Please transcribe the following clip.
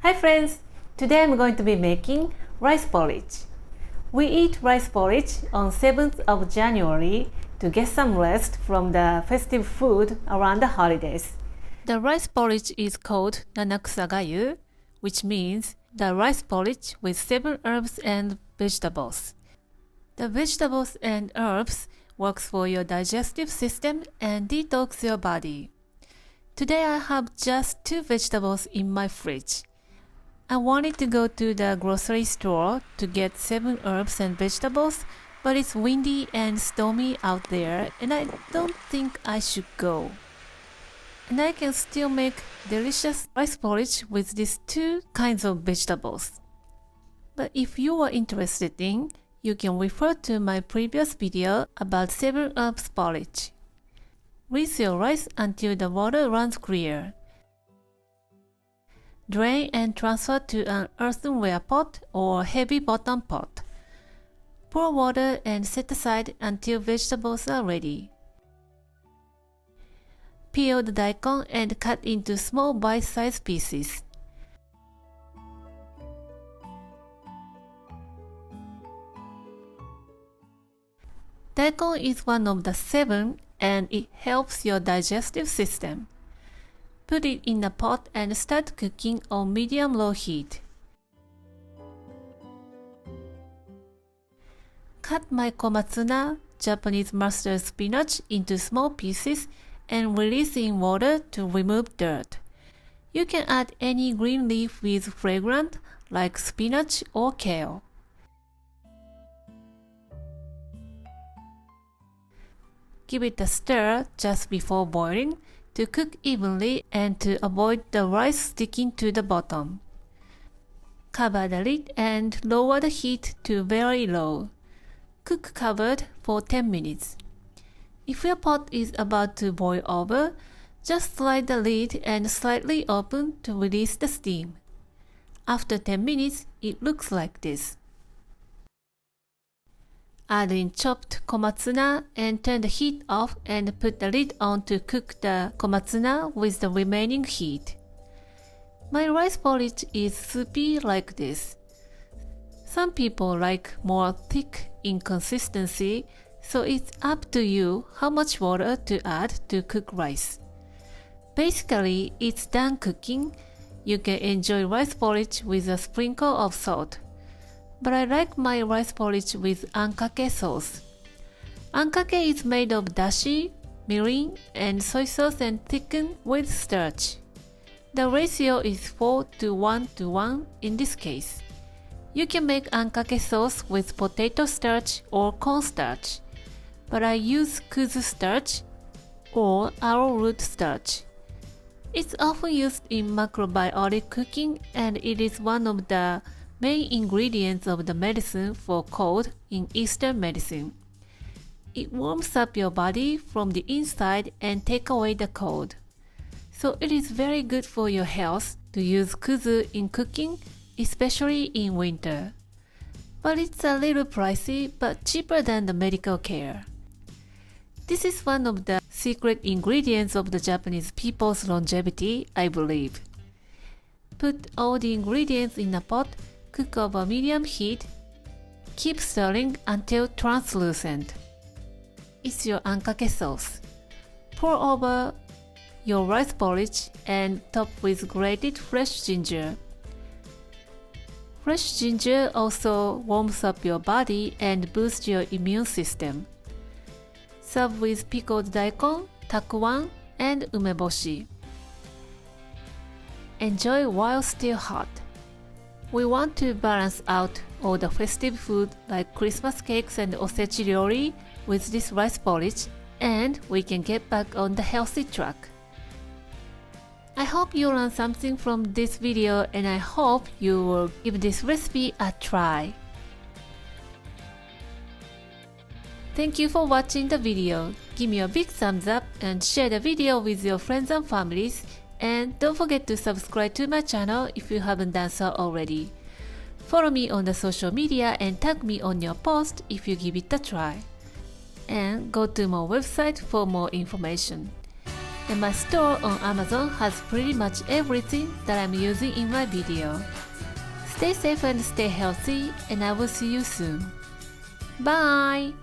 Hi friends! Today I'm going to be making rice porridge. We eat rice porridge on 7th of January to get some rest from the festive food around the holidays. The rice porridge is called nanakusagayu, which means the rice porridge with 7 herbs and vegetables. The vegetables and herbs works for your digestive system and detox your body. Today I have just 2 vegetables in my fridge. I wanted to go to the grocery store to get 7 herbs and vegetables, but it's windy and stormy out there and I don't think I should go. And I can still make delicious rice porridge with these 2 kinds of vegetables. But if you are interested in, you can refer to my previous video about 7 herbs porridge. Rinse your rice until the water runs clear. Drain and transfer to an earthenware pot or heavy bottom pot. Pour water and set aside until vegetables are ready. Peel the daikon and cut into small bite-sized pieces. Daikon is one of the 7 and it helps your digestive system. Put it in a pot and start cooking on medium-low heat. Cut my Komatsuna, Japanese mastard spinach, into small pieces and release in water to remove dirt. You can add any green leaf with fragrance like spinach or kale. Give it a stir just before boiling to cook evenly and to avoid the rice sticking to the bottom. Cover the lid and lower the heat to very low. Cook covered for 10 minutes. If your pot is about to boil over, just slide the lid and slightly open to release the steam. After 10 minutes, it looks like this. Add in chopped komatsuna and turn the heat off and put the lid on to cook the komatsuna with the remaining heat. My rice porridge is soupy like this. Some people like more thick in consistency, so it's up to you how much water to add to cook rice. Basically, it's done cooking. You can enjoy rice porridge with a sprinkle of salt. But I like my rice porridge with Ankake sauce. Ankake is made of dashi, mirin, and soy sauce and thickened with starch. The ratio is 4 to 1 to 1 in this case. You can make Ankake sauce with potato starch or cornstarch, but I use Kuzu starch or arrowroot starch. It's often used in macrobiotic cooking and it is one of the main ingredients of the medicine for cold in Eastern medicine. It warms up your body from the inside and takes away the cold. So it is very good for your health to use kuzu in cooking, especially in winter. But it's a little pricey, but cheaper than the medical care. This is one of the secret ingredients of the Japanese people's longevity, I believe. Put all the ingredients in a pot. Cook over medium heat. Keep stirring until translucent. It's your Ankake sauce. Pour over your rice porridge and top with grated fresh ginger. Fresh ginger also warms up your body and boosts your immune system. Serve with pickled daikon, takuan, and umeboshi. Enjoy while still hot. We want to balance out all the festive food like Christmas cakes and osechi ryori with this rice porridge, and we can get back on the healthy track. I hope you learned something from this video and I hope you will give this recipe a try. Thank you for watching the video. Give me a big thumbs up and share the video with your friends and families. And don't forget to subscribe to my channel if you haven't done so already. Follow me on the social media and tag me on your post if you give it a try. And go to my website for more information. and my store on Amazon has pretty much everything that I'm using in my video. Stay safe and stay healthy, and I will see you soon. Bye!